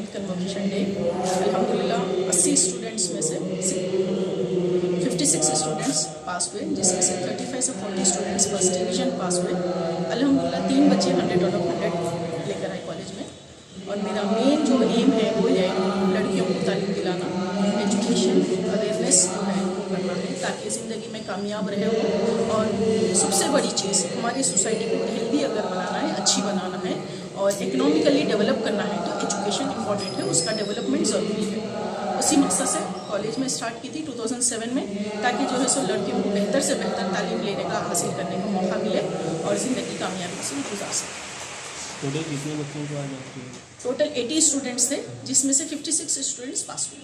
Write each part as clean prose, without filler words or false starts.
10th convocation day. अल्हम्दुलिल्लाह 80 students में से 56 स्टूडेंट्स पास हुए, जिसमें से 35 से 40 स्टूडेंट्स फर्स्ट डिवीजन पास हुए। अल्हम्दुलिल्लाह 3 बच्चे 100 आउट ऑफ 100 लेकर आए कॉलेज में। और मेरा मेन जो एम है वो है लड़कियों को तालीम दिलाना, एजुकेशन अवेयरनेस जो है वो करना है, ताकि ज़िंदगी में कामयाब रहे हो। और सबसे बड़ी चीज़ हमारी सोसाइटी को हेल्दी अगर बनाना है, अच्छी बनाना है और इकोनॉमिकली डेवलप करना है, तो एजुकेशन इम्पॉर्टेंट है, उसका डेवलपमेंट ज़रूरी है। उसी मकसद से कॉलेज में स्टार्ट की थी 2007 में, ताकि जो है सो लड़कियों को बेहतर से बेहतर तालीम लेने का हासिल करने का मौका मिले और ज़िंदगी कामयाबी से गुजार सकें। टोटल कितने बच्चों को आज आपके? टोटल 80 स्टूडेंट्स थे, जिसमें से 56 स्टूडेंट्स पास हुए।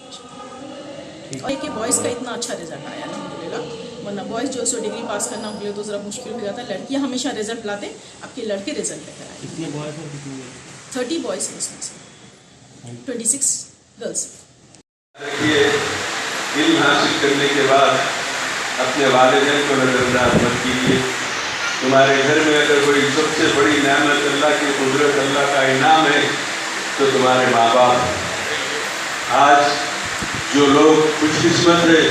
और कि बॉयज़ का इतना अच्छा रिजल्ट आया अल्हम्दुलिल्लाह, वरना बॉयज़ जो है सो डिग्री पास करना उनके लिए तो ज़रा मुश्किल हो जाता है। लड़कियाँ हमेशा रिजल्ट लाते, आपके लड़के रिजल्ट लेकर आए। कितने बॉयज़ और कितने गर्ल्स? 30 बॉयज़ हैं इसमें से, 26 गर्ल्स। देखिए, इल्म हासिल करने के बाद अपने वालिदैन को नज़रअंदाज मत कीजिए। तुम्हारे घर में अगर कोई सबसे बड़ी नेमत अल्लाह की कुदरत, अल्लाह का इनाम है, तो तुम्हारे माँ बाप। आज जो लोग खुशकिस्मत है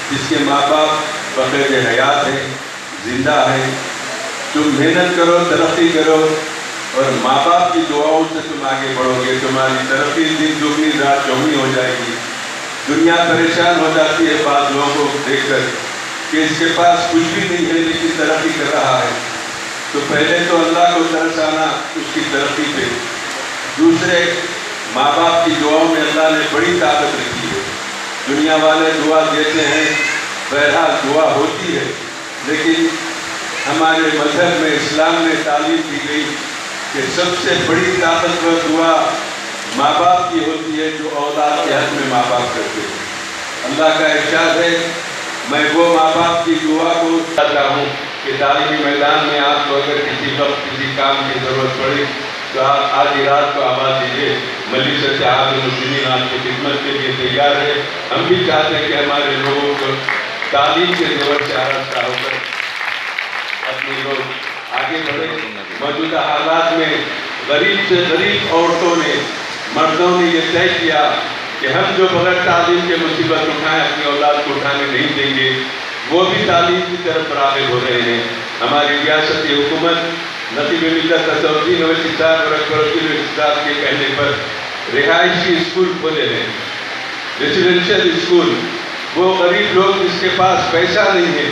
जिसके माँ बाप बग़ैर हयात हैं, ज़िंदा हैं, तुम मेहनत करो, तरक्की करो और माँ बाप की दुआओं से तुम आगे बढ़ोगे। तुम्हारी तरक्की दिन दुगनी रात चौगनी हो जाएगी। दुनिया परेशान हो जाती है बाद लोगों को देखकर कि इसके पास कुछ भी नहीं है लेकिन तरक्की कर रहा है। तो पहले तो अल्लाह को तरसाना उसकी तरक्की पे, दूसरे माँ बाप की दुआओं में अल्लाह ने बड़ी ताकत रखी है। दुनिया वाले दुआ देते हैं, बहरहाल दुआ होती है, लेकिन हमारे मजहब में, इस्लाम में तालीम दी गई कि सबसे बड़ी ताकतवर दुआ माँ बाप की होती है, जो औलाद के हक़ में माँ बाप करते हैं। अल्लाह का इरशाद है, मैं वो माँ बाप की दुआ को चाहता हूँ कि तालीमी मैदान में आपको अगर किसी वक्त किसी काम की ज़रूरत पड़े तो आप आधी रात को आवाज़ दीजिए। मजलिस आम मुस्लिमीन आपकी खिदमत के लिए तैयार है। हम भी चाहते हैं कि हमारे लोगों को तालीम के ज़रूरत से आरास्ता होकर अपने लोग आगे बढ़े। मौजूदा हालात में गरीब से गरीब औरतों ने, मर्दों ने ये तय किया कि हम जो बगैर तालीम के मुसीबत उठाएं, अपनी औलाद को उठाने नहीं देंगे। वो भी तालीम की तरफ राग़िब हो रहे हैं। हमारी रियासती हुकूमत नसीब मिल्लत असदुद्दीन ओवैसी साहब और अकबरुद्दीन ओवैसी साहब के कहने पर रिहायशी स्कूल खोले हैं, रेजिडेंशियल स्कूल। वो गरीब लोग जिसके पास पैसा नहीं है,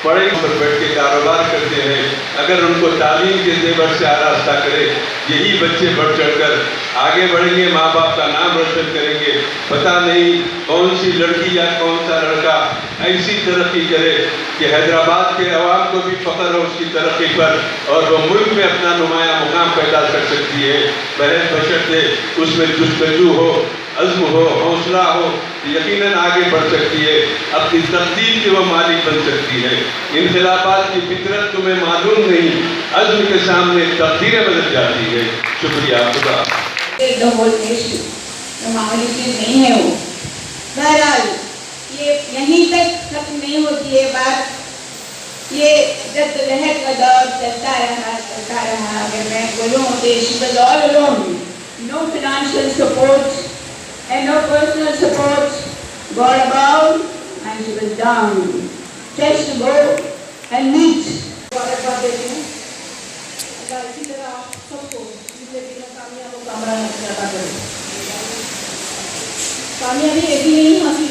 पढ़े पर बैठ के कारोबार करते हैं, अगर उनको तालीम के ज़ेवर से आरास्ता करे, यही बच्चे बढ़ चढ़ कर आगे बढ़ेंगे, माँ बाप का नाम रोशन करेंगे। पता नहीं कौन सी लड़की या कौन सा लड़का ऐसी तरक्की करे कि हैदराबाद के अवाम को भी फ़ख्र हो उसकी तरक्की पर, और वो मुल्क में अपना नुमाया मुकाम पैदा कर सकती है। बशर्ते उसमें जुस्तजू हो, अज़्म हो, हौसला हो, यकीनन आगे बढ़ सकती है, अपनी तकदीर की वो मालिक बन सकती है। इनखिलाफात की फितरत तुम्हें मालूम नहीं, अज़्म के सामने तकदीरें बदल जाती है। शुक्रिया खुदा। मामूली चीज़ नहीं है वो। बहरहाल ये यहीं तक खत्म नहीं होती है बात। ये जद्दोजहद का दौर चलता रहा। अगर मैं बोलूँ तो she was all alone, no financial support and no personal support. God above and she was down, just to go and meet. इसी तरह आप सबको जिंदगी में कामयाबी एक ही नहीं हासिल